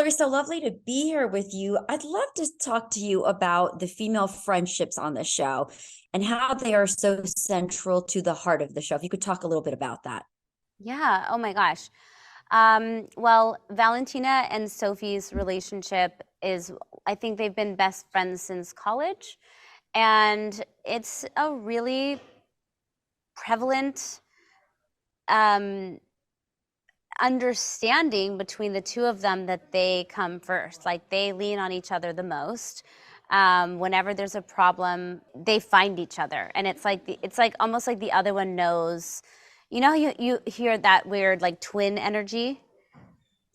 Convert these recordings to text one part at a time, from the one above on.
Hilary, so lovely to be here with you. I'd love to talk to you about the female friendships on the show and how they are so central to the heart of the show. If you could talk a little bit about that. Yeah. Oh my gosh. Well, Valentina and Sophie's relationship is, I think they've been best friends since college. And it's a really prevalent um, understanding between the two of them that they come first. Like they lean on each other the most. Whenever there's a problem, they find each other, and it's like almost like the other one knows. You know, you hear that weird like twin energy.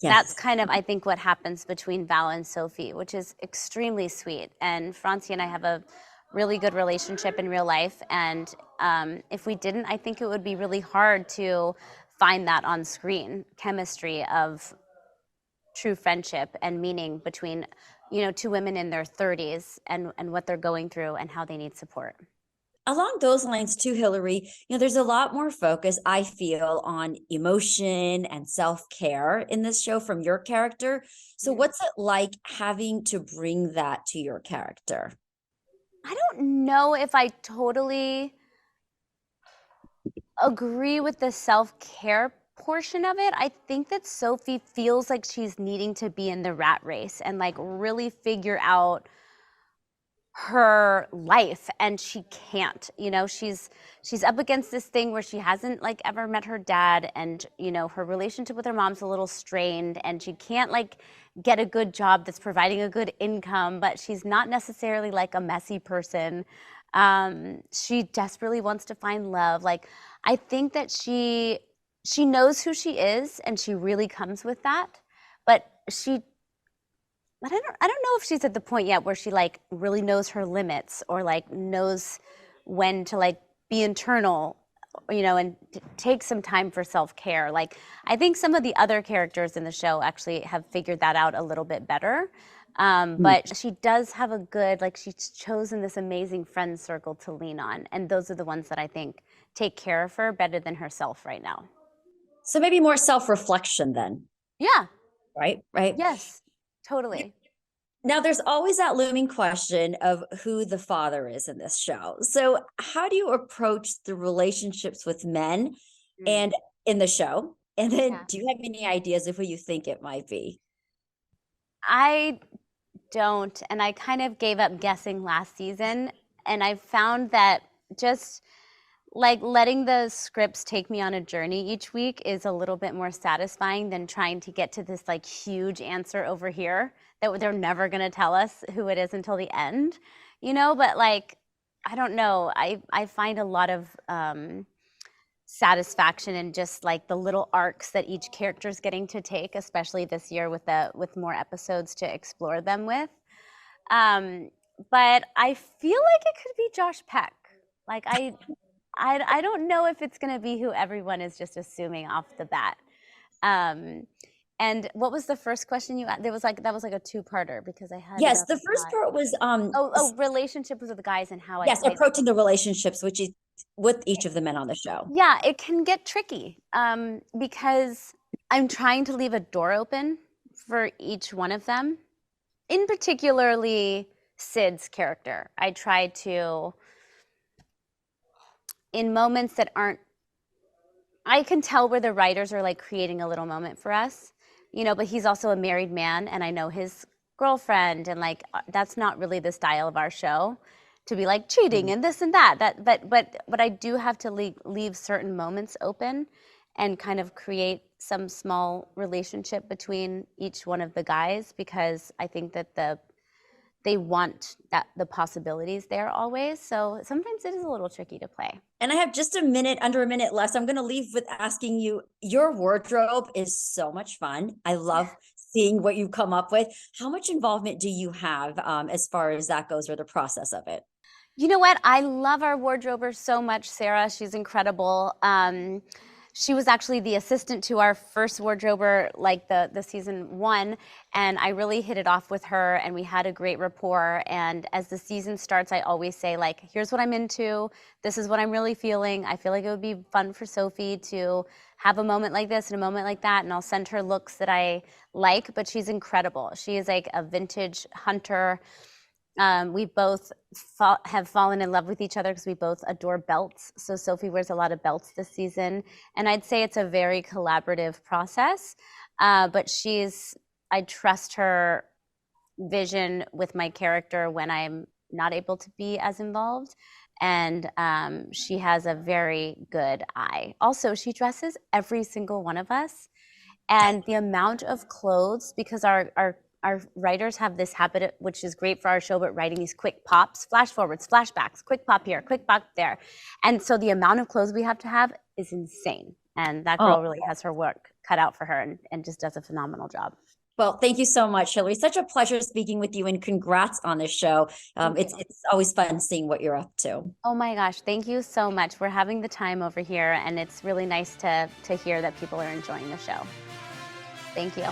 That's Yes. kind of, I think, what happens between Val and Sophie, which is extremely sweet. And Francie and I have a really good relationship in real life. And if we didn't, I think it would be really hard to find that on screen chemistry of true friendship and meaning between, two women in their 30s and what they're going through and how they need support. Along those lines too, Hilary, there's a lot more focus, I feel, on emotion and self-care in this show from your character. So Mm. what's it like having to bring that to your character? I don't know if I totally agree with the self-care portion of it. I think that Sophie feels like she's needing to be in the rat race and like really figure out her life, and she can't. She's up against this thing where she hasn't like ever met her dad, and her relationship with her mom's a little strained, and she can't like get a good job that's providing a good income, but she's not necessarily like a messy person. She desperately wants to find love. Like I think that she knows who she is, and she really comes with that, but I don't know if she's at the point yet where she like really knows her limits, or like knows when to like be internal, and take some time for self-care. Like I think some of the other characters in the show actually have figured that out a little bit better. But she does have a good, like she's chosen this amazing friend circle to lean on. And those are the ones that I think take care of her better than herself right now. So maybe more self-reflection then, Yeah, right? Right. yes, totally. Now, there's always that looming question of who the father is in this show. So, how do you approach the relationships with men Mm, and in the show? And then, yeah. do you have any ideas of who you think it might be? I don't. And I kind of gave up guessing last season. And I found that just like letting the scripts take me on a journey each week is a little bit more satisfying than trying to get to this like huge answer over here that they're never going to tell us who it is until the end, but like, I don't know. I find a lot of satisfaction in just like the little arcs that each character is getting to take, especially this year with more episodes to explore them with. Um, but I feel like it could be Josh Peck. Like I don't know if it's going to be who everyone is just assuming off the bat. Um, and what was the first question you asked? There was like that was like a two-parter because I had it Yes, up the a first lot. part was Oh, relationships with the guys and how I yes, play. approaching the relationships which is with each of the men on the show. Yeah, it can get tricky because I'm trying to leave a door open for each one of them. In particularly Sid's character, I try to, in moments that aren't, I can tell where the writers are like creating a little moment for us, but he's also a married man, and I know his girlfriend, and like that's not really the style of our show to be like cheating Mhm. and this and that. But I do have to leave certain moments open and kind of create some small relationship between each one of the guys, because I think that they want that the possibilities there always. So sometimes it is a little tricky to play. And I have just a minute, under a minute left. So I'm going to leave with asking you, your wardrobe is so much fun. I love seeing what you come up with. How much involvement do you have as far as that goes, or the process of it? You know what? I love our wardrober so much, Sarah. She's incredible. she was actually the assistant to our first wardrober, like the season 1, and I really hit it off with her, and we had a great rapport. And as the season starts, I always say, like, here's what I'm into, this is what I'm really feeling. I feel like it would be fun for Sophie to have a moment like this and a moment like that, and I'll send her looks that I like. But she's incredible. She is like a vintage hunter. We both have fallen in love with each other because we both adore belts. So Sophie wears a lot of belts this season. And I'd say it's a very collaborative process. But I trust her vision with my character when I'm not able to be as involved. And she has a very good eye. Also, she dresses every single one of us. And the amount of clothes, because our writers have this habit, which is great for our show, but writing these quick pops, flash forwards, flashbacks, quick pop here, quick pop there. And so the amount of clothes we have to have is insane. And that girl really has her work cut out for her, and just does a phenomenal job. Well, thank you so much, Hilary. Such a pleasure speaking with you, and congrats on this show. It's always fun seeing what you're up to. Oh my gosh, thank you so much. We're having the time over here, and it's really nice to hear that people are enjoying the show. Thank you.